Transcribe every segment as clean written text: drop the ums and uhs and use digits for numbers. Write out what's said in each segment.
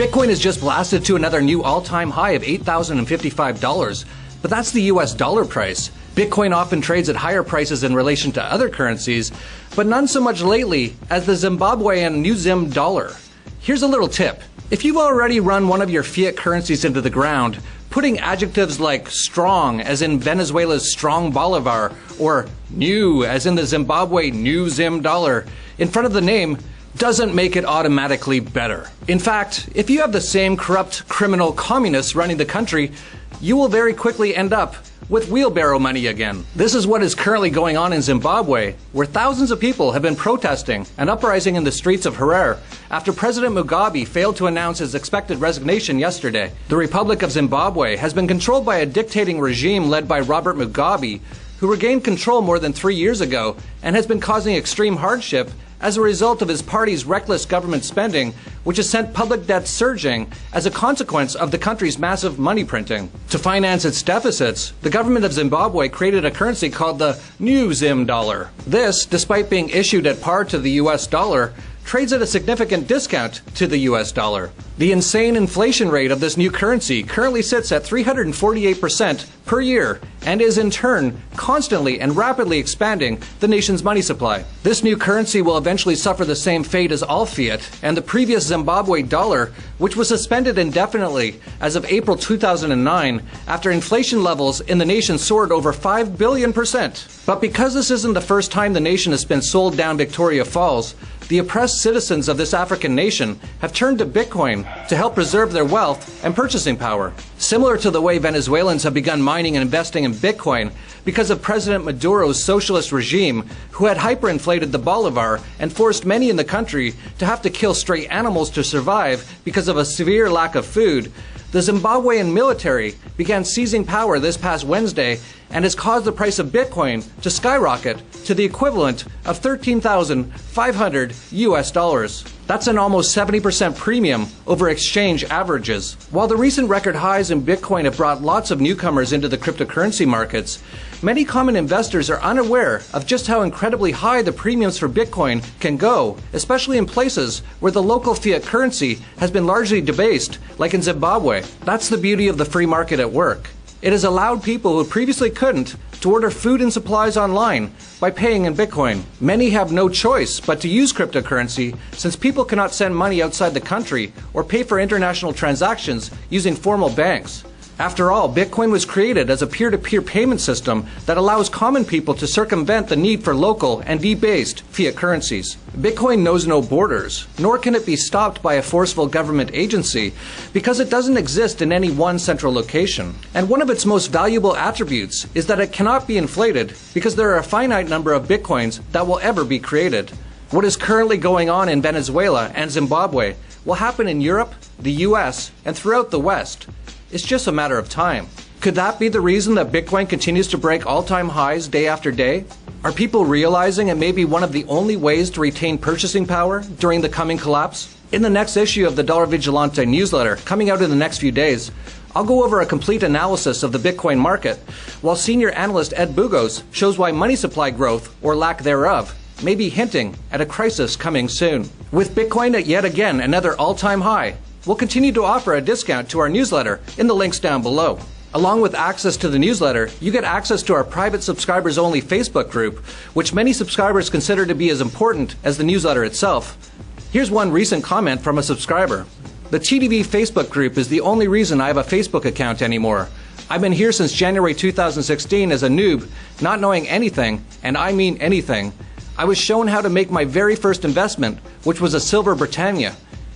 Bitcoin has just blasted to another new all-time high of $8,055, but that's the US dollar price. Bitcoin often trades at higher prices in relation to other currencies, but none so much lately as the Zimbabwean New Zim dollar. Here's a little tip. If you've already run one of your fiat currencies into the ground, putting adjectives like strong, as in Venezuela's strong bolivar, or new, as in the Zimbabwe New Zim dollar, in front of the name doesn't make it automatically better. In fact, if you have the same corrupt criminal communists running the country, you will very quickly end up with wheelbarrow money again. This is what is currently going on in Zimbabwe, where thousands of people have been protesting and uprising in the streets of Harare after President Mugabe failed to announce his expected resignation yesterday. The Republic of Zimbabwe has been controlled by a dictating regime led by Robert Mugabe, who regained control more than 3 years ago and has been causing extreme hardship as a result of his party's reckless government spending, which has sent public debt surging as a consequence of the country's massive money printing. To finance its deficits, the government of Zimbabwe created a currency called the New Zim dollar. This, despite being issued at par to the US dollar, trades at a significant discount to the US dollar. The insane inflation rate of this new currency currently sits at 348% per year and is in turn constantly and rapidly expanding the nation's money supply. This new currency will eventually suffer the same fate as all fiat and the previous Zimbabwe dollar, which was suspended indefinitely as of April 2009 after inflation levels in the nation soared over 5 billion%. But because this isn't the first time the nation has been sold down Victoria Falls, the oppressed citizens of this African nation have turned to Bitcoin to help preserve their wealth and purchasing power. Similar to the way Venezuelans have begun mining and investing in Bitcoin because of President Maduro's socialist regime, who had hyperinflated the bolivar and forced many in the country to have to kill stray animals to survive because of a severe lack of food, the Zimbabwean military began seizing power this past Wednesday and has caused the price of Bitcoin to skyrocket to the equivalent of $13,500 US. That's an almost 70% premium over exchange averages. While the recent record highs in Bitcoin have brought lots of newcomers into the cryptocurrency markets, many common investors are unaware of just how incredibly high the premiums for Bitcoin can go, especially in places where the local fiat currency has been largely debased, like in Zimbabwe. That's the beauty of the free market at work. It has allowed people who previously couldn't to order food and supplies online by paying in Bitcoin. Many have no choice but to use cryptocurrency since people cannot send money outside the country or pay for international transactions using formal banks. After all, Bitcoin was created as a peer-to-peer payment system that allows common people to circumvent the need for local and debased fiat currencies. Bitcoin knows no borders, nor can it be stopped by a forceful government agency because it doesn't exist in any one central location. And one of its most valuable attributes is that it cannot be inflated because there are a finite number of Bitcoins that will ever be created. What is currently going on in Venezuela and Zimbabwe will happen in Europe, the US, and throughout the West. It's just a matter of time. Could that be the reason that Bitcoin continues to break all-time highs day after day? Are people realizing it may be one of the only ways to retain purchasing power during the coming collapse? In the next issue of the Dollar Vigilante newsletter, coming out in the next few days, I'll go over a complete analysis of the Bitcoin market, while senior analyst Ed Bugos shows why money supply growth, or lack thereof, may be hinting at a crisis coming soon. With Bitcoin at yet again another all-time high, we'll continue to offer a discount to our newsletter in the links down below. Along with access to the newsletter, you get access to our private subscribers-only Facebook group, which many subscribers consider to be as important as the newsletter itself. Here's one recent comment from a subscriber. The TDV Facebook group is the only reason I have a Facebook account anymore. I've been here since January 2016 as a noob, not knowing anything, and I mean anything. I was shown how to make my very first investment, which was a silver Britannia.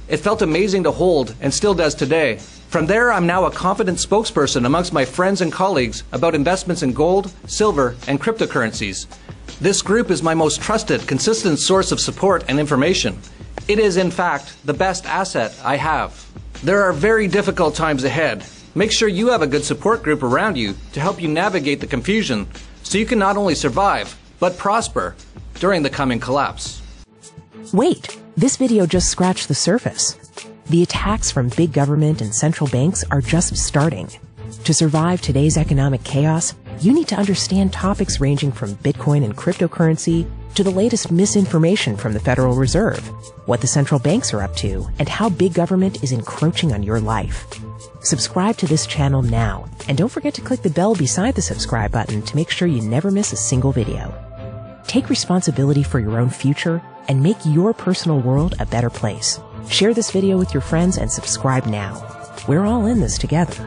It felt amazing to hold, and still does today. From there, I'm now a confident spokesperson amongst my friends and colleagues about investments in gold, silver, and cryptocurrencies. This group is my most trusted, consistent source of support and information. It is, in fact, the best asset I have. There are very difficult times ahead. Make sure you have a good support group around you to help you navigate the confusion so you can not only survive, but prosper during the coming collapse. Wait, this video just scratched the surface. The attacks from big government and central banks are just starting. To survive today's economic chaos, you need to understand topics ranging from Bitcoin and cryptocurrency, to the latest misinformation from the Federal Reserve, what the central banks are up to, and how big government is encroaching on your life. Subscribe to this channel now, and don't forget to click the bell beside the subscribe button to make sure you never miss a single video. Take responsibility for your own future and make your personal world a better place. Share this video with your friends and subscribe now. We're all in this together.